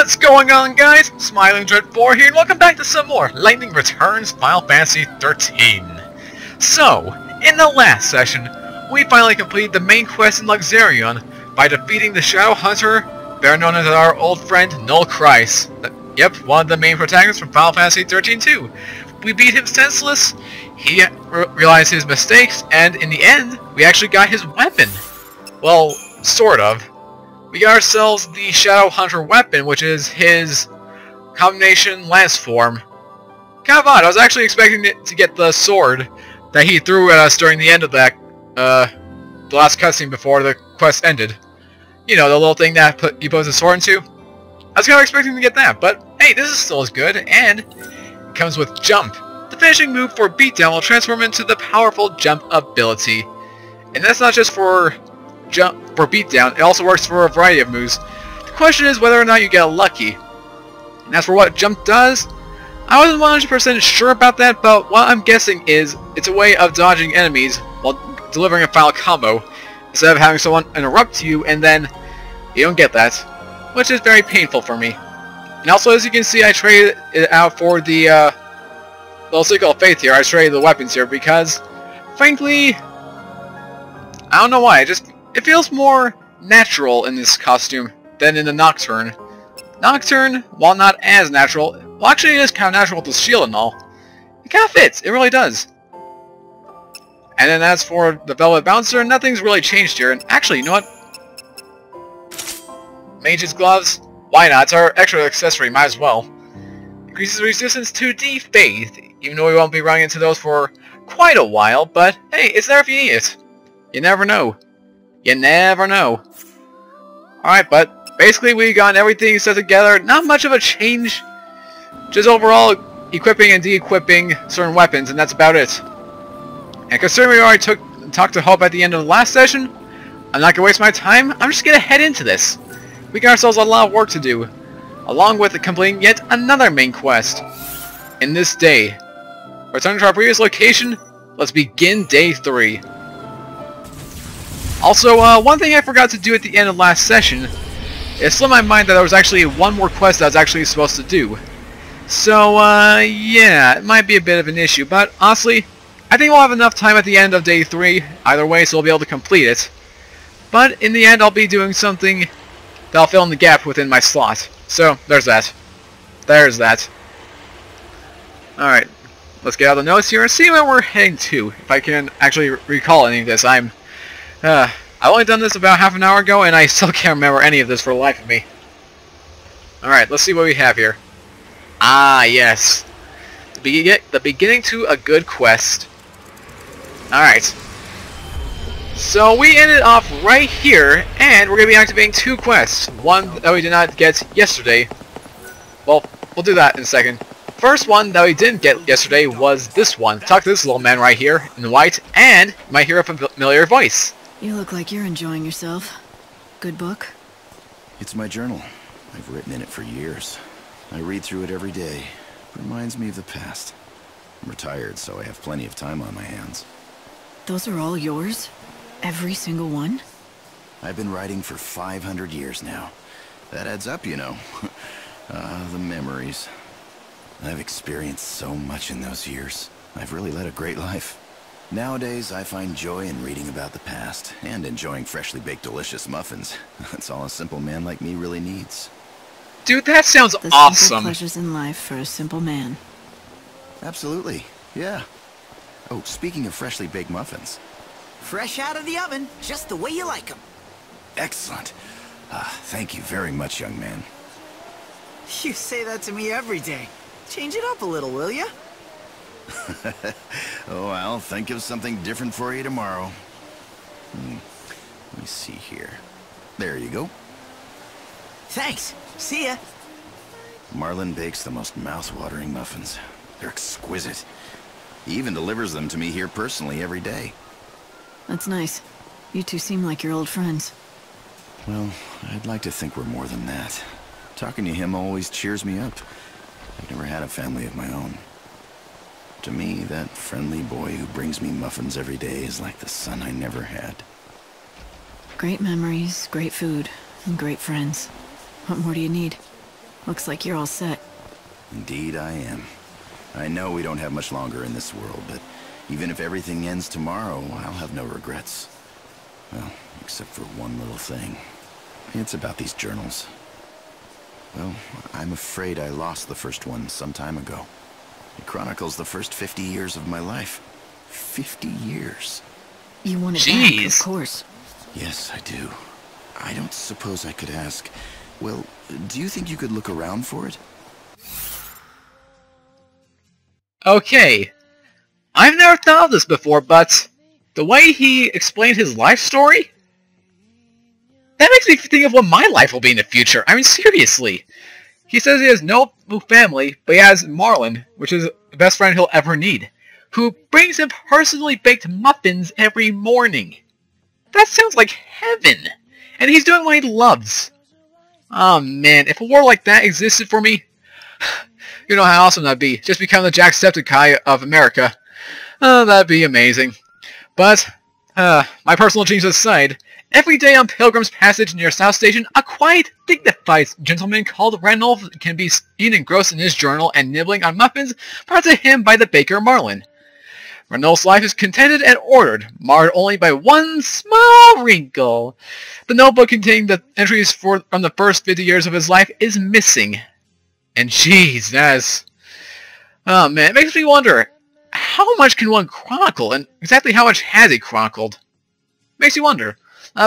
What's going on, guys? Smiling Dread 4 here, and welcome back to some more Lightning Returns Final Fantasy XIII. So, in the last session, we finally completed the main quest in Luxarion by defeating the Shadow Hunter, better known as our old friend Null Kreis. Yep, one of the main protagonists from Final Fantasy XIII-2. We beat him senseless, he realized his mistakes, and in the end, we actually got his weapon. Well, sort of. We got ourselves the Shadow Hunter weapon, which is his combination lance form. Kind of odd, I was actually expecting to get the sword that he threw at us during the end of that, the last cutscene before the quest ended. You know, the little thing that you put the sword into? I was kind of expecting to get that, but hey, this is still as good, and it comes with Jump. The finishing move for Beatdown will transform into the powerful Jump ability. And that's not just for Beatdown, it also works for a variety of moves. The question is whether or not you get lucky. And as for what Jump does, I wasn't 100% sure about that, but what I'm guessing is it's a way of dodging enemies while delivering a final combo, instead of having someone interrupt you and then you don't get that, which is very painful for me. And also, as you can see, I traded it out for the little Sickle of Faith here. I traded the weapons here because, frankly, I don't know why, it feels more natural in this costume than in the Nocturne. Nocturne, while not as natural, well actually it is kind of natural with the shield and all. It kind of fits, it really does. And then as for the Velvet Bouncer, nothing's really changed here. And actually, you know what? Mage's Gloves? Why not? It's our extra accessory, might as well. Increases resistance to Defaith, even though we won't be running into those for quite a while, but hey, it's there if you need it. You never know. You never know. Alright, but basically we got everything set together. Not much of a change. Just overall equipping and de-equipping certain weapons, and that's about it. And considering we already talked to Hope at the end of the last session, I'm not going to waste my time. I'm just going to head into this. We got ourselves a lot of work to do, along with completing yet another main quest. In this day, returning to our previous location, let's begin day 3. Also, one thing I forgot to do at the end of last session, it slipped my mind that there was actually one more quest that I was actually supposed to do. So, yeah, it might be a bit of an issue, but honestly, I think we'll have enough time at the end of day 3, either way, so we'll be able to complete it. But in the end, I'll be doing something that'll fill in the gap within my slot. So, there's that. There's that. Alright, let's get out the notes here and see where we're heading to. If I can actually recall any of this, I've only done this about half an hour ago, and I still can't remember any of this for the life of me. Alright, let's see what we have here. Ah, yes. The beginning to a good quest. Alright. So we ended off right here, and we're going to be activating 2 quests. One that we did not get yesterday. Well, we'll do that in a second. First one that we didn't get yesterday was this one. Talk to this little man right here, in white, and you might hear a familiar voice. You look like you're enjoying yourself. Good book? It's my journal. I've written in it for years. I read through it every day. It reminds me of the past. I'm retired, so I have plenty of time on my hands. Those are all yours? Every single one? I've been writing for 500 years now. That adds up, you know. The memories. I've experienced so much in those years. I've really led a great life. Nowadays, I find joy in reading about the past, and enjoying freshly baked delicious muffins. That's all a simple man like me really needs. Dude, that sounds the awesome. Simple pleasures in life for a simple man. Absolutely, yeah. Oh, speaking of freshly baked muffins. Fresh out of the oven, just the way you like them. Excellent. Thank you very much, young man. You say that to me every day. Change it up a little, will ya? Oh, I'll think of something different for you tomorrow. Let me see here. There you go. Thanks. See ya. Marlin bakes the most mouth-watering muffins. They're exquisite. He even delivers them to me here personally every day. That's nice. You two seem like you're old friends. Well, I'd like to think we're more than that. Talking to him always cheers me up. I've never had a family of my own. To me, that friendly boy who brings me muffins every day is like the son I never had. Great memories, great food, and great friends. What more do you need? Looks like you're all set. Indeed I am. I know we don't have much longer in this world, but even if everything ends tomorrow, I'll have no regrets. Well, except for one little thing. It's about these journals. Well, I'm afraid I lost the first one some time ago. It chronicles the first 50 years of my life. 50 years. You want it Jeez. back, of course. Yes, I do. I don't suppose I could ask... Well, do you think you could look around for it? Okay. I've never thought of this before, but the way he explained his life story? That makes me think of what my life will be in the future. I mean, seriously. He says he has no family, but he has Marlon, which is the best friend he'll ever need, who brings him personally baked muffins every morning. That sounds like heaven. And he's doing what he loves. Oh man, if a world like that existed for me, you know how awesome that'd be. Just become the Jacksepticeye of America. That'd be amazing. But, my personal dreams aside, every day on Pilgrim's Passage near South Station, a quiet, dignified gentleman called Ranulph can be seen engrossed in his journal and nibbling on muffins brought to him by the baker Marlin. Ranulph's life is contented and ordered, marred only by one small wrinkle. The notebook containing the entries from the first 50 years of his life is missing. And jeez, that's... Oh man, it makes me wonder, how much can one chronicle, and exactly how much has he chronicled? Makes you wonder.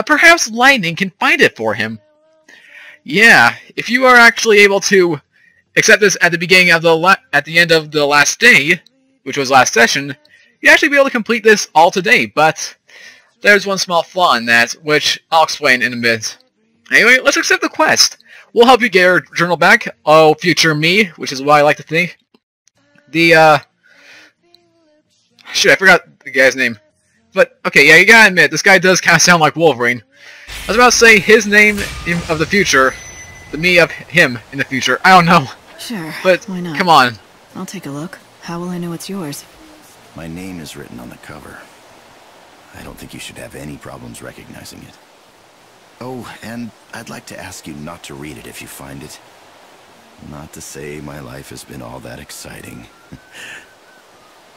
Perhaps Lightning can find it for him. Yeah, if you are actually able to accept this at the beginning of at the end of the last day, which was last session, you'd actually be able to complete this all today, but there's one small flaw in that, which I'll explain in a bit. Anyway, let's accept the quest. We'll help you get your journal back, oh future me, which is what I like to think. Shit, I forgot the guy's name. But, okay, yeah, you gotta admit, this guy does kind of sound like Wolverine. I was about to say his name of the future, the me of him in the future, I don't know. Sure, but, why not? Come on. I'll take a look. How will I know it's yours? My name is written on the cover. I don't think you should have any problems recognizing it. Oh, and I'd like to ask you not to read it if you find it. Not to say my life has been all that exciting.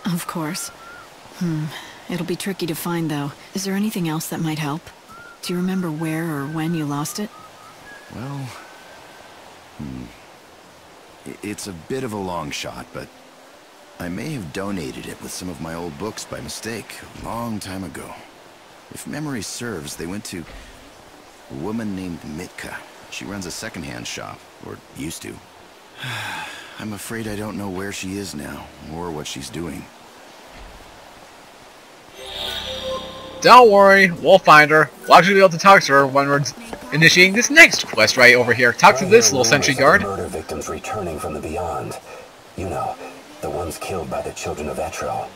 Of course. It'll be tricky to find, though. Is there anything else that might help? Do you remember where or when you lost it? Well... It's a bit of a long shot, but... I may have donated it with some of my old books by mistake, a long time ago. If memory serves, they went to a woman named Mitka. She runs a secondhand shop, or used to. I'm afraid I don't know where she is now, or what she's doing. Don't worry, we'll find her. We'll actually be able to talk to her when we're initiating this next quest right over here. Talk to this little sentry guard. Murder victims returning from the beyond. You know, the ones killed by the children of Etro.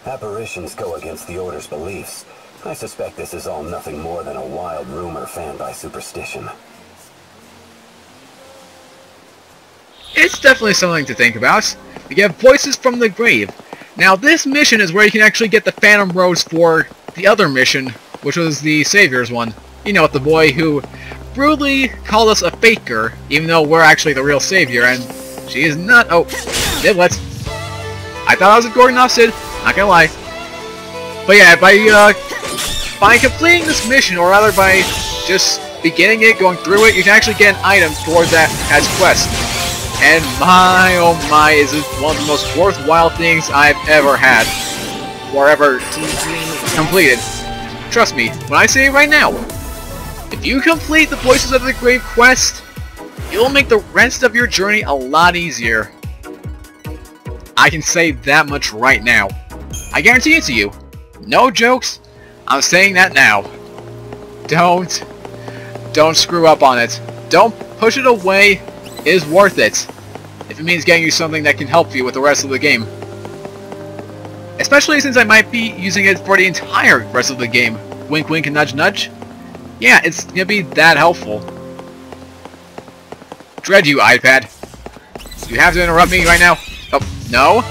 Apparitions go against the Order's beliefs. I suspect this is all nothing more than a wild rumor fanned by superstition. It's definitely something to think about. You get voices from the grave. Now this mission is where you can actually get the Phantom Rose for the other mission, which was the Savior's one. You know, the boy who brutally called us a faker, even though we're actually the real Savior, and she is not- oh, Diblets. I thought I was a Gordon Offset, not gonna lie. But yeah, by completing this mission, or rather by just beginning it, going through it, you can actually get an item towards that as quest. And my, oh my, is it one of the most worthwhile things I've ever had. Or ever completed. Trust me, when I say it right now, if you complete the Voices of the Grave quest, it'll make the rest of your journey a lot easier. I can say that much right now. I guarantee it to you. No jokes, I'm saying that now. Don't screw up on it. Don't push it away. It is worth it, if it means getting you something that can help you with the rest of the game. Especially since I might be using it for the entire rest of the game. Wink wink and nudge nudge. Yeah, it's gonna be that helpful. Dread you, iPad. You have to interrupt me right now? Oh, no?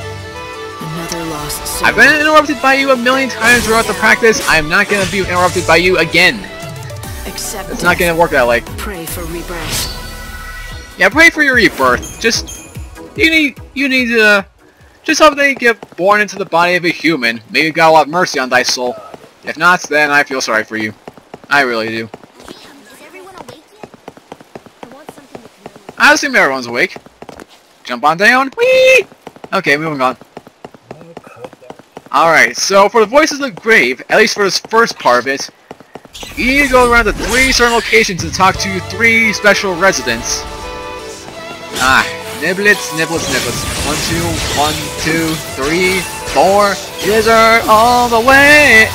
Another lost soul. I've been interrupted by you a million times throughout the practice. I'm not gonna be interrupted by you again. Accept It's not gonna work that way. Pray for rebirth. Yeah, pray for your rebirth. Just, you need to, just hope they get born into the body of a human. May you God have mercy on thy soul. If not, then I feel sorry for you. I really do. Is everyone awake yet? I want something to commemorate. I assume everyone's awake. Jump on down. Whee! Okay, moving on. Alright, so for the Voices of the Grave, at least for this first part of it, you need to go around to 3 certain locations and talk to 3 special residents. Niblets, niblets, niblets. 1, 2, 3, 4. Gizzard all the way.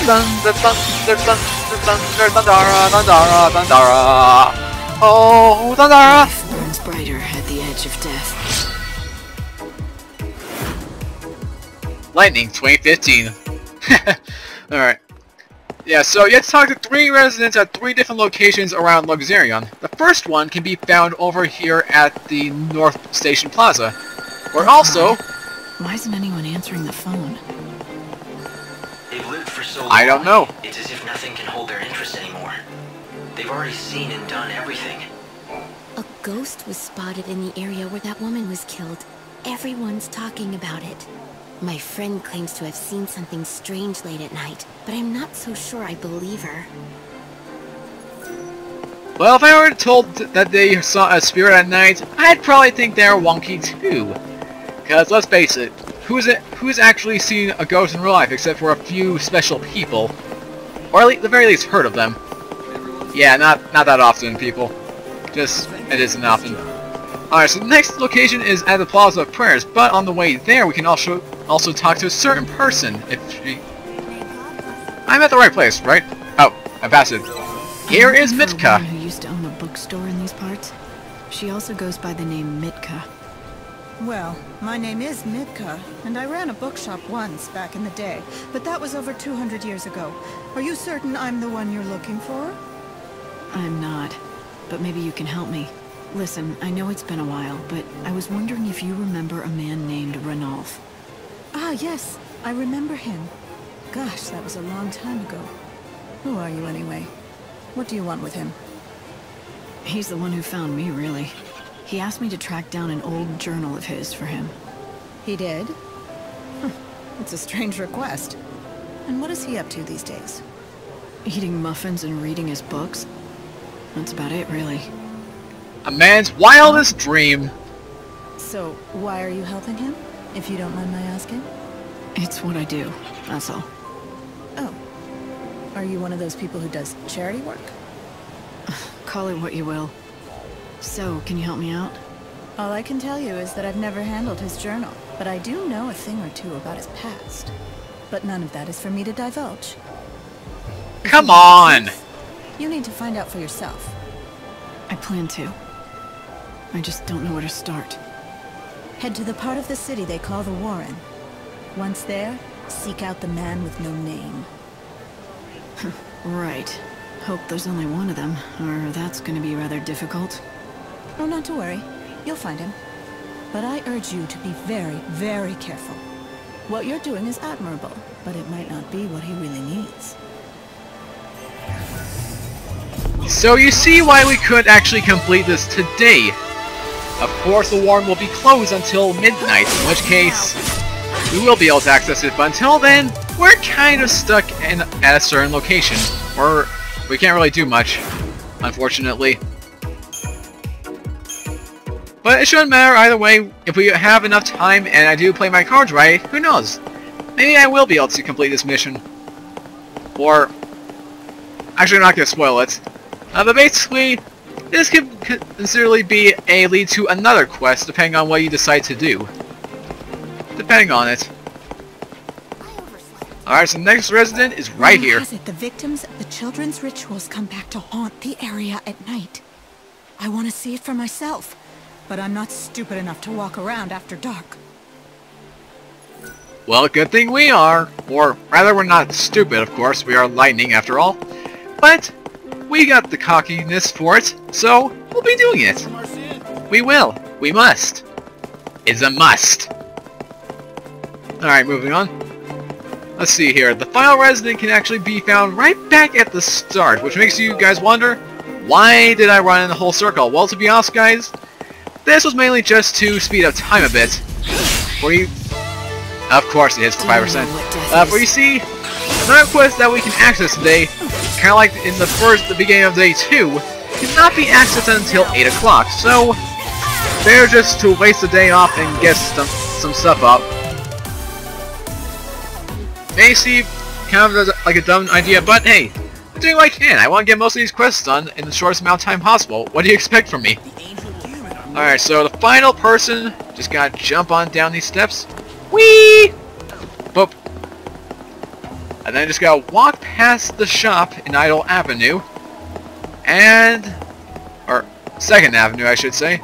Thunder, thunder, thunder, thunder, thundara, thundara, thundara. Oh, thundara. Life burns brighter at the edge of death. Lightning 2015. Alright. Yeah, so you have to talk to 3 residents at 3 different locations around Luxurion. The first one can be found over here at the North Station Plaza. Or also... Why isn't anyone answering the phone? They've lived for so long, I don't know. It's as if nothing can hold their interest anymore. They've already seen and done everything. A ghost was spotted in the area where that woman was killed. Everyone's talking about it. My friend claims to have seen something strange late at night, but I'm not so sure I believe her. Well, if I were told that they saw a spirit at night, I'd probably think they're wonky too. Because let's face it, who's actually seen a ghost in real life except for a few special people? Or at the very least heard of them. Yeah, not that often, people. Just, it isn't often. Alright, so the next location is at the Plaza of Prayers, but on the way there we can also talk to a certain person if she... I'm at the right place, right? Oh, I passed it. Here is Mitka. Who used to own a bookstore in these parts. She also goes by the name Mitka. Well, my name is Mitka, and I ran a bookshop once back in the day, but that was over 200 years ago. Are you certain I'm the one you're looking for? I'm not, but maybe you can help me. Listen, I know it's been a while, but I was wondering if you remember a man named Ranulf. Ah, yes, I remember him. Gosh, that was a long time ago. Who are you anyway? What do you want with him? He's the one who found me, really. He asked me to track down an old journal of his for him. He did? It's a strange request. And what is he up to these days? Eating muffins and reading his books. That's about it, really. A man's wildest dream. So, why are you helping him, if you don't mind my asking? It's what I do, that's all. Oh. Are you one of those people who does charity work? Call it what you will. So, can you help me out? All I can tell you is that I've never handled his journal, but I do know a thing or two about his past. But none of that is for me to divulge. Come on! You need to find out for yourself. I plan to. I just don't know where to start. Head to the part of the city they call the Warren. Once there, seek out the man with no name. Right. Hope there's only one of them, or that's gonna be rather difficult. Oh, not to worry. You'll find him. But I urge you to be very, very careful. What you're doing is admirable, but it might not be what he really needs. So you see why we couldn't actually complete this today. Of course the Warren will be closed until midnight, in which case we will be able to access it, but until then, we're kind of stuck at a certain location, or we can't really do much, unfortunately. But it shouldn't matter either way. If we have enough time and I do play my cards right, who knows? Maybe I will be able to complete this mission. Or, actually I'm not going to spoil it. But basically, this could considerably be a lead to another quest, depending on what you decide to do. Depending on it. Alright, so the next resident is right Rumor here. has it the victims of the children's rituals come back to haunt the area at night. I want to see it for myself, but I'm not stupid enough to walk around after dark. Well, good thing we are. Or, rather, we're not stupid, of course. We are lightning, after all. But we got the cockiness for it, so we'll be doing it. We will. We must. It's a must. Alright, moving on. Let's see here. The final resident can actually be found right back at the start, which makes you guys wonder, why did I run in the whole circle? Well, to be honest, guys, This was mainly just to speed up time a bit. Where you... Of course it hits for 5%. Where you see, another quest that we can access today, kind of like in the beginning of day 2, cannot be accessed until 8 o'clock, so better just to waste the day off and get some stuff up. May seem kind of like a dumb idea, but hey, I'm doing what I can. I want to get most of these quests done in the shortest amount of time possible. What do you expect from me? Alright, so the final person just gotta jump on down these steps. Whee! Boop. And then just gotta walk past the shop in Idle Avenue. Or 2nd Avenue, I should say.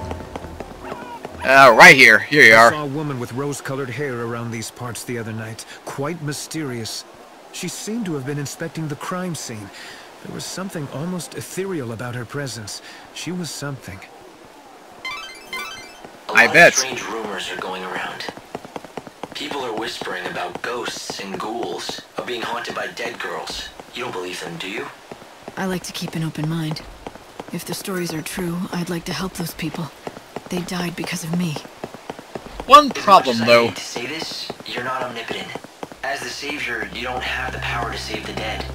Right here. Here you are. I saw a woman with rose-colored hair around these parts the other night. Quite mysterious. She seemed to have been inspecting the crime scene. There was something almost ethereal about her presence. She was something. I bet. Strange rumors are going around. People are whispering about ghosts and ghouls, of being haunted by dead girls. You don't believe them, do you? I like to keep an open mind. If the stories are true, I'd like to help those people. They died because of me. One problem, though. I hate to say this, you're not omnipotent. As the savior, you don't have the power to save the dead.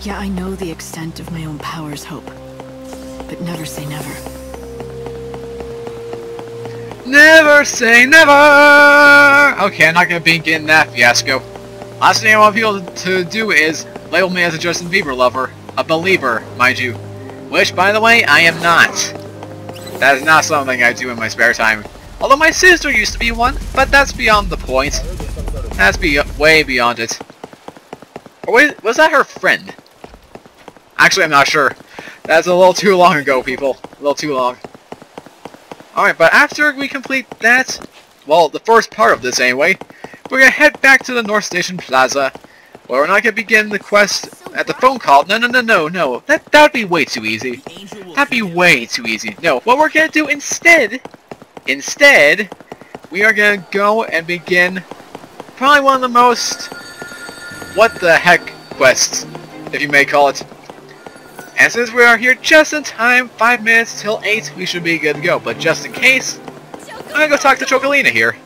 Yeah, I know the extent of my own powers, Hope. But never say never. Never say never! Okay, I'm not gonna be in that fiasco. Last thing I want people to do is label me as a Justin Bieber lover. A believer, mind you. Which, by the way, I am not. That is not something I do in my spare time. Although my sister used to be one, but that's beyond the point. That's way beyond it. Or wait, was that her friend? Actually, I'm not sure. That's a little too long ago, people. A little too long. Alright, but after we complete that, well, the first part of this anyway, we're gonna head back to the North Station Plaza, where we're not gonna begin the quest at the phone call. No. That'd be way too easy. That'd be way too easy. No, what we're gonna do instead, we are gonna go and begin probably one of the most what the heck quests, if you may call it. And since we are here just in time, 5 minutes till 8, we should be good to go. But just in case, I'm gonna go talk to Chocolina here.